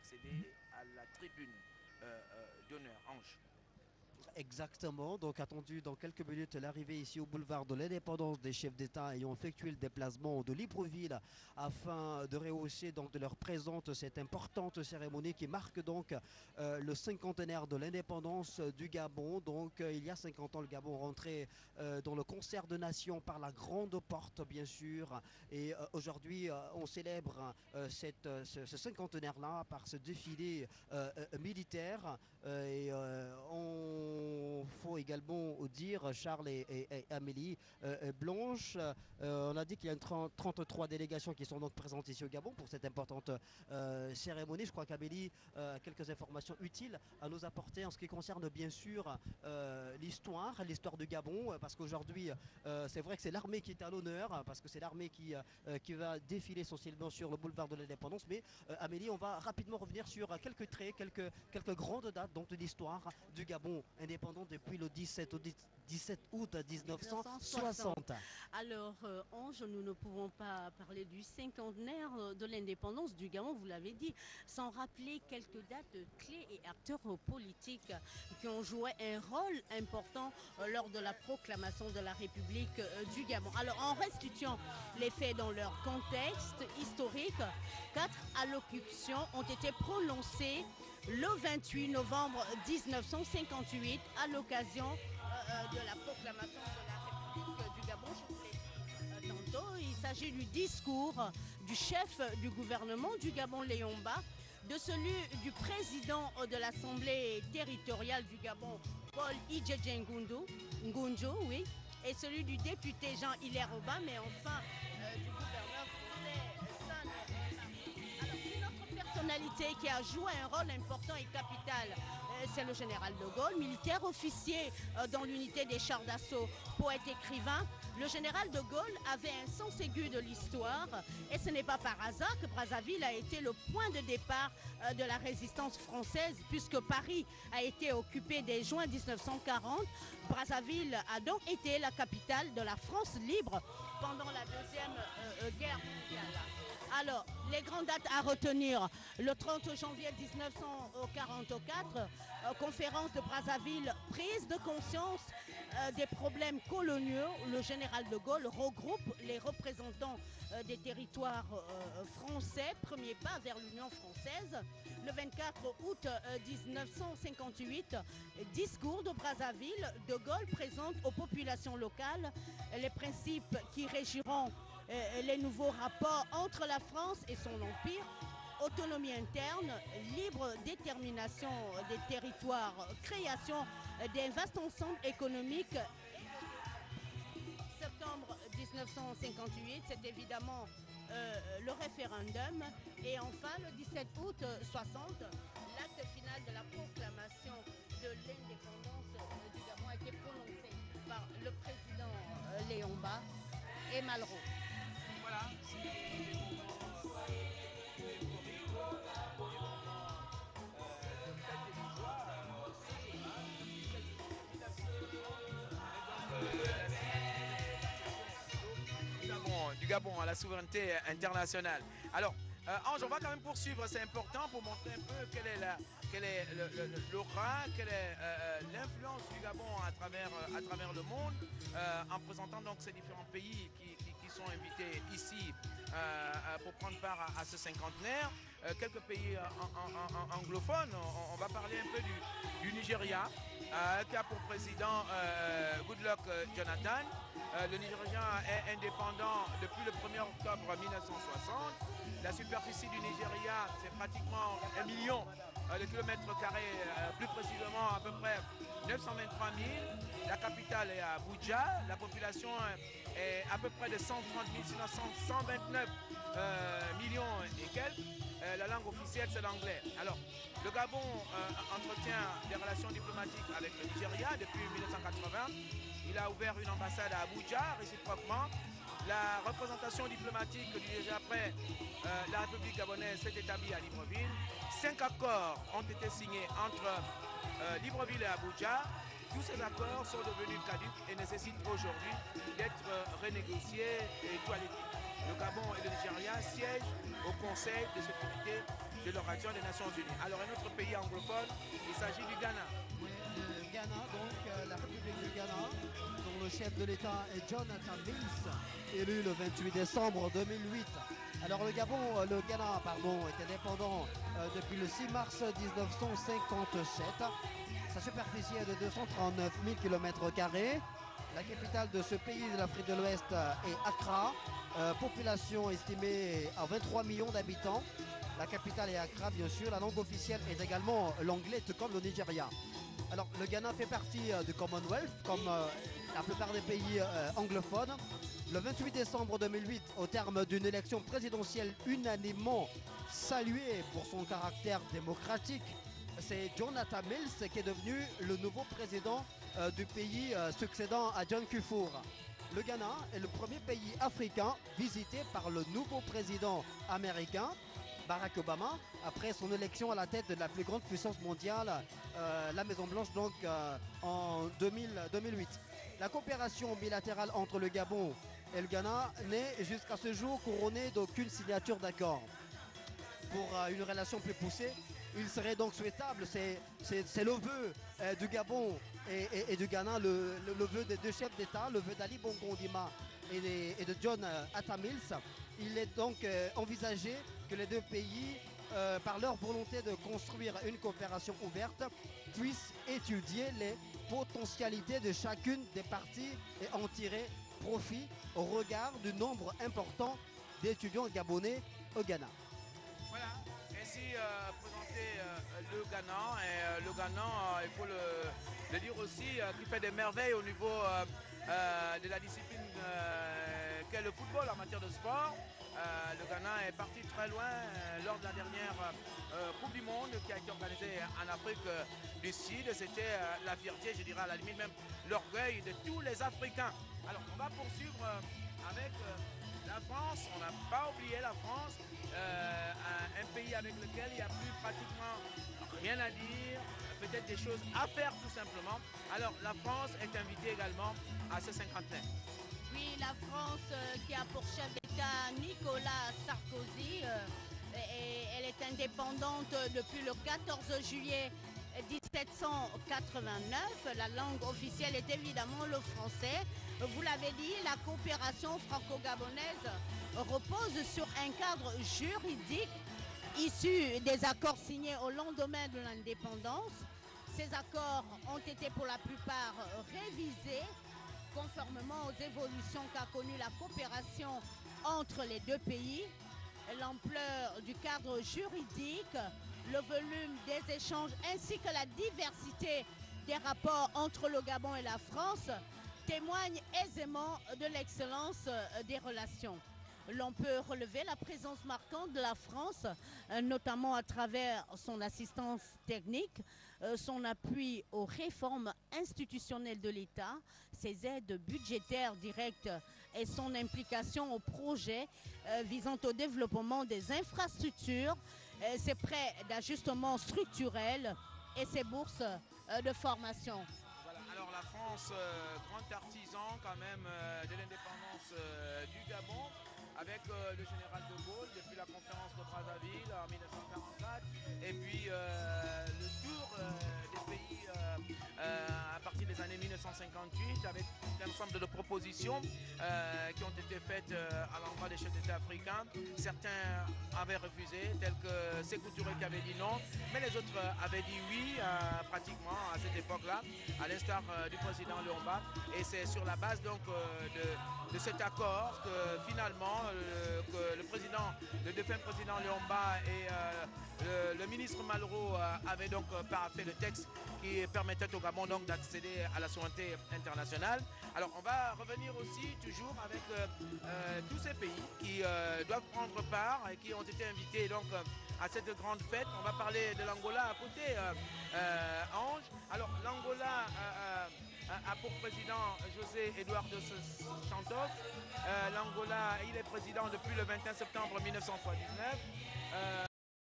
accéder à la tribune d'honneur. Ange. Exactement, donc attendu dans quelques minutes l'arrivée ici au boulevard de l'Indépendance des chefs d'État ayant effectué le déplacement de Libreville afin de rehausser donc de leur présence cette importante cérémonie qui marque donc le cinquantenaire de l'indépendance du Gabon. Donc il y a 50 ans le Gabon rentrait dans le concert de nations par la grande porte bien sûr et aujourd'hui on célèbre ce cinquantenaire-là par ce défilé militaire on faut également dire, Charles et Amélie Blanche, on a dit qu'il y a 33 délégations qui sont donc présentes ici au Gabon pour cette importante cérémonie. Je crois qu'Amélie a quelques informations utiles à nous apporter en ce qui concerne bien sûr l'histoire du Gabon, parce qu'aujourd'hui c'est vrai que c'est l'armée qui est à l'honneur, parce que c'est l'armée qui va défiler essentiellement sur le boulevard de l'Indépendance. Mais Amélie, on va rapidement revenir sur quelques traits, quelques grandes dates donc, de l'histoire du Gabon indépendant depuis le 17 août 1960. Alors, Ange, nous ne pouvons pas parler du cinquantenaire de l'indépendance du Gabon, vous l'avez dit, sans rappeler quelques dates clés et acteurs politiques qui ont joué un rôle important lors de la proclamation de la République du Gabon. Alors, en restituant les faits dans leur contexte historique, 4 allocutions ont été prononcées le 28 novembre 1958 à l'occasion de la proclamation de la République du Gabon. Je vous l'ai dit tantôt, il s'agit du discours du chef du gouvernement du Gabon, Léomba, de celui du président de l'Assemblée territoriale du Gabon, Paul Idjedje Ngunjo, oui, et celui du député Jean-Hilaire Oba, mais enfin du gouverneur français San. Personnalité qui a joué un rôle important et capital, c'est le général de Gaulle, militaire officier dans l'unité des chars d'assaut, poète écrivain. Le général de Gaulle avait un sens aigu de l'histoire et ce n'est pas par hasard que Brazzaville a été le point de départ de la résistance française, puisque Paris a été occupé dès juin 1940. Brazzaville a donc été la capitale de la France libre pendant la Deuxième Guerre mondiale. Alors, les grandes dates à retenir, le 30 janvier 1944, conférence de Brazzaville, prise de conscience des problèmes coloniaux. Le général de Gaulle regroupe les représentants des territoires français, premier pas vers l'Union française. Le 24 août 1958, discours de Brazzaville, de Gaulle présente aux populations locales les principes qui régiront les nouveaux rapports entre la France et son empire, autonomie interne, libre détermination des territoires, création d'un vaste ensemble économique. Septembre 1958, c'est évidemment le référendum. Et enfin, le 17 août 60, l'acte final de la proclamation de l'indépendance du Gabon a été prononcé par le président Léomba et Malraux. Voilà. Du Gabon à la souveraineté internationale. Alors, Ange, on va quand même poursuivre, c'est important pour montrer un peu quelle est l'aura, quelle est l'influence du Gabon à travers le monde, en présentant donc ces différents pays qui sont invités ici pour prendre part à ce cinquantenaire. Quelques pays anglophones, on va parler un peu du Nigeria, qui a pour président Goodluck Jonathan. Le Nigeria est indépendant depuis le 1er octobre 1960. La superficie du Nigeria, c'est pratiquement 1 million de kilomètres carrés, plus précisément à peu près 923 000. La capitale est à Abuja. La population est à peu près de 130 000, sinon 129 millions et quelques. La langue officielle, c'est l'anglais. Alors, le Gabon entretient des relations diplomatiques avec le Nigeria depuis 1980. Il a ouvert une ambassade à Abuja, réciproquement. La représentation diplomatique du Nigeria après la République gabonaise s'est établie à Libreville. 5 accords ont été signés entre Libreville et Abuja. Tous ces accords sont devenus caducs et nécessitent aujourd'hui d'être renégociés et toilettés. le Gabon et le Nigeria siègent au Conseil de sécurité de l'Organisation des Nations Unies. Alors un autre pays anglophone, il s'agit du Ghana. Oui, le Ghana, donc la République du Ghana, dont le chef de l'État est Jonathan Mills, élu le 28 décembre 2008. Alors le Ghana, est indépendant depuis le 6 mars 1957. Sa superficie est de 239 000 km². La capitale de ce pays de l'Afrique de l'Ouest est Accra. Population estimée à 23 millions d'habitants. La capitale est Accra, bien sûr. La langue officielle est également l'anglais, tout comme le Nigeria. Alors, le Ghana fait partie du Commonwealth, comme la plupart des pays anglophones. Le 28 décembre 2008, au terme d'une élection présidentielle unanimement saluée pour son caractère démocratique, c'est Jonathan Mills qui est devenu le nouveau président du pays succédant à John Kufuor. Le Ghana est le premier pays africain visité par le nouveau président américain, Barack Obama, après son élection à la tête de la plus grande puissance mondiale, la Maison-Blanche, donc en 2008. La coopération bilatérale entre le Gabon et le Ghana n'est jusqu'à ce jour couronnée d'aucune signature d'accord. Pour une relation plus poussée, il serait donc souhaitable, c'est le vœu du Gabon et du Ghana, le vœu des deux chefs d'État, le vœu d'Ali Bongo Ondimba et de John Atta Mills. Il est donc envisagé que les deux pays, par leur volonté de construire une coopération ouverte, puissent étudier les potentialités de chacune des parties et en tirer profit au regard du nombre important d'étudiants gabonais au Ghana. Voilà, ainsi présenté le Ghana. Et le Ghana, il faut le dire aussi, qui fait des merveilles au niveau de la discipline qu'est le football en matière de sport. Le Ghana est parti très loin lors de la dernière Coupe du Monde qui a été organisée en Afrique du Sud. C'était la fierté, je dirais à la limite même l'orgueil de tous les Africains. Alors on va poursuivre avec la France. On n'a pas oublié la France, un pays avec lequel il n'y a plus pratiquement rien à dire, peut-être des choses à faire tout simplement. Alors la France est invitée également à ce cinquantenaire. Oui, la France qui a pour chef d'État Nicolas Sarkozy, elle est indépendante depuis le 14 juillet 1789. La langue officielle est évidemment le français. Vous l'avez dit, la coopération franco-gabonaise repose sur un cadre juridique issu des accords signés au lendemain de l'indépendance. Ces accords ont été pour la plupart révisés conformément aux évolutions qu'a connues la coopération entre les deux pays. L'ampleur du cadre juridique, le volume des échanges ainsi que la diversité des rapports entre le Gabon et la France témoignent aisément de l'excellence des relations. L'on peut relever la présence marquante de la France, notamment à travers son assistance technique, son appui aux réformes institutionnelles de l'État, ses aides budgétaires directes et son implication aux projets visant au développement des infrastructures, ses prêts d'ajustement structurel et ses bourses de formation. Voilà. Alors la France, grand artisan quand même de l'indépendance du Gabon, avec le général de Gaulle depuis la conférence de Brazzaville en 1944 et puis le tour des pays à partir des années 1958 avec un ensemble de propositions qui ont été faites à l'endroit des chefs d'État africains. Certains avaient refusé, tels que Sékou Touré qui avait dit non, mais les autres avaient dit oui pratiquement à cette époque-là, à l'instar du président Luamba. Et c'est sur la base donc de cet accord que finalement que le défunt président Luamba et le ministre Malraux avaient donc paraphé le texte qui permettait au Gabon donc d'accéder à la souveraineté internationale. Alors on va revenir aussi toujours avec tous ces pays qui doivent prendre part et qui ont été invités donc à cette grande fête. On va parler de l'Angola à côté, Ange. Alors l'Angola a pour président José Eduardo Santos. L'Angola, il est président depuis le 21 septembre 1979.